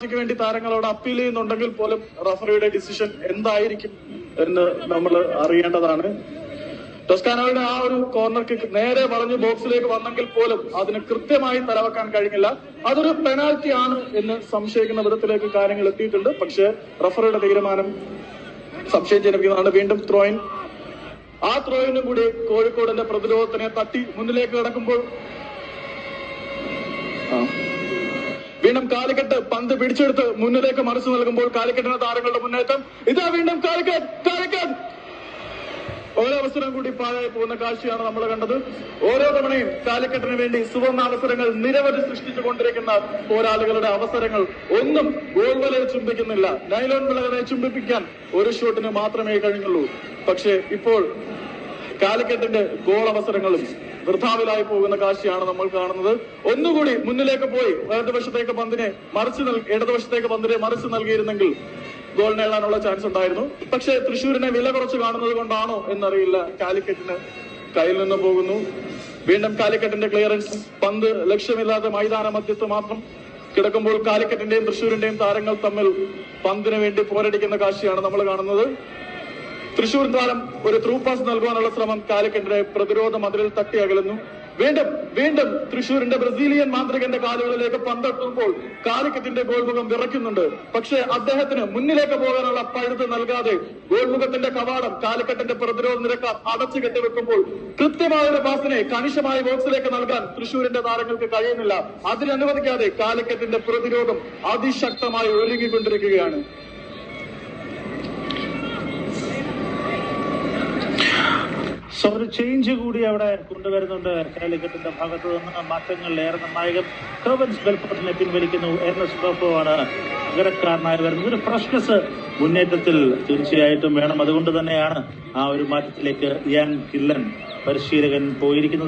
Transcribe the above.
വേണ്ടി താരങ്ങളോട് അപ്പീൽ ചെയ്യുന്നുണ്ടെങ്കിൽ പോലും റഫറിയുടെ ഡിസിഷൻ എന്തായിരിക്കും എന്ന് നമ്മൾ അറിയേണ്ടതാണ്. ടൊസ്കാനോയുടെ ആ ഒരു കോർണർ കിക്ക് നേരെ വളഞ്ഞ് ബോക്സിലേക്ക് വന്നെങ്കിൽ പോലും അതിന് കൃത്യമായി തലവെക്കാൻ കഴിഞ്ഞില്ല. അതൊരു പെനാൽറ്റി ആണ് എന്ന് സംശയിക്കുന്ന വിധത്തിലേക്ക് കാര്യങ്ങൾ എത്തിയിട്ടുണ്ട്. പക്ഷേ റഫറിയുടെ തീരുമാനം സംശയം ജനിപ്പിക്കുന്നതാണ്. വീണ്ടും ത്രോയിൻ, ആ ത്രോയിനും കൂടി കോഴിക്കോടിന്റെ പ്രതിരോധത്തിനെ തട്ടി മുന്നിലേക്ക് കടക്കുമ്പോൾ വീണ്ടും കാലിക്കറ്റ് പന്ത് പിടിച്ചെടുത്ത് മുന്നിലേക്ക് മറിച്ചു നൽകുമ്പോൾ കാലിക്കറ്റിന് താരങ്ങളുടെ മുന്നേറ്റം. ഇതാ വീണ്ടും കാലിക്കറ്റ് ഓരോ അവസരം കൂടി പാഴായി പോകുന്ന കാഴ്ചയാണ് നമ്മൾ കണ്ടത്. ഓരോ തവണയും കാലിക്കറ്റിന് വേണ്ടി സുവർണ അവസരങ്ങൾ നിരവധി സൃഷ്ടിച്ചുകൊണ്ടിരിക്കുന്ന പോരാളികളുടെ അവസരങ്ങൾ ഒന്നും ഗോൾ വലയെ ചുംബിക്കുന്നില്ല. നൈലോൺ വിളകളെ ചുംബിപ്പിക്കാൻ ഒരു ഷോട്ടിന് മാത്രമേ കഴിഞ്ഞുള്ളൂ. പക്ഷേ ഇപ്പോൾ കാലിക്കറ്റിന്റെ ഗോൾ അവസരങ്ങളും വൃഥാവിലായി പോകുന്ന കാഴ്ചയാണ് നമ്മൾ കാണുന്നത്. ഒന്നുകൂടി മുന്നിലേക്ക് പോയി ഇടതുവശത്തേക്ക് പന്തിനെ മറിച്ച് നൽകിയിരുന്നെങ്കിൽ ഗോൾ നേടാനുള്ള ചാൻസ് ഉണ്ടായിരുന്നു. പക്ഷേ തൃശ്ശൂരിനെ വില കുറച്ച് കാണുന്നത് കൊണ്ടാണോ എന്നറിയില്ല, കാലിക്കറ്റിന് കയ്യിൽ നിന്ന് പോകുന്നു. വീണ്ടും കാലിക്കറ്റിന്റെ ക്ലിയറൻസ്, പന്ത് ലക്ഷ്യമില്ലാതെ മൈതാന മധ്യത്ത് മാത്രം കിടക്കുമ്പോൾ കാലിക്കറ്റിന്റെയും തൃശ്ശൂരിന്റെയും താരങ്ങൾ തമ്മിൽ പന്തിന് വേണ്ടി പോരടിക്കുന്ന കാഴ്ചയാണ് നമ്മൾ കാണുന്നത്. തൃശൂർ താരം ഒരു ത്രൂ പാസ് നൽകുവാനുള്ള ശ്രമം കാലിക്കറ്റിന്റെ പ്രതിരോധ മതിലിൽ തട്ടി അകലുന്നു. വീണ്ടും തൃശൂരിന്റെ ബ്രസീലിയൻ മാന്ത്രികന്റെ കാലുകളിലേക്ക് പന്തെത്തുമ്പോൾ കാലിക്കറ്റിന്റെ ഗോൾമുഖം വിറയ്ക്കുന്നുണ്ട്. പക്ഷേ അദ്ദേഹത്തിന് മുന്നിലേക്ക് പോകാനുള്ള പഴുത് നൽകാതെ ഗോൾമുഖത്തിന്റെ കവാടം കാലിക്കറ്റിന്റെ പ്രതിരോധ നിരക്കാർ അടച്ചു കെട്ടിവെക്കുമ്പോൾ കൃത്യമായ ഒരു പാസിനെ കണിശമായ ബോക്സിലേക്ക് നൽകാൻ തൃശൂരിന്റെ താരങ്ങൾക്ക് കഴിയുന്നില്ല. അതിനനുവദിക്കാതെ കാലിക്കറ്റിന്റെ പ്രതിരോധം അതിശക്തമായി ഒരുങ്ങിക്കൊണ്ടിരിക്കുകയാണ്. ഒരു ചേഞ്ച് കൂടി അവിടെ കൊണ്ടുവരുന്നുണ്ട് കാലിക്കറ്റിന്റെ ഭാഗത്ത് നിന്ന്. മാറ്റങ്ങൾ ഏറെ നിർണായകം. കർവൻസ് ബെൽഫോർട്ടിനെ പിൻവലിക്കുന്നു. എർണസ്റ്റ് ബെൽഫോ ആണ് പകരക്കാരനായി വരുന്നത്. ഒരു ഫ്രഷ്നസ് മുന്നേറ്റത്തിൽ തീർച്ചയായിട്ടും വേണം. അതുകൊണ്ട് തന്നെയാണ് ആ ഒരു മാറ്റത്തിലേക്ക് ഇയാൻ കില്ലൻ പരിശീലകൻ പോയിരിക്കുന്നത്.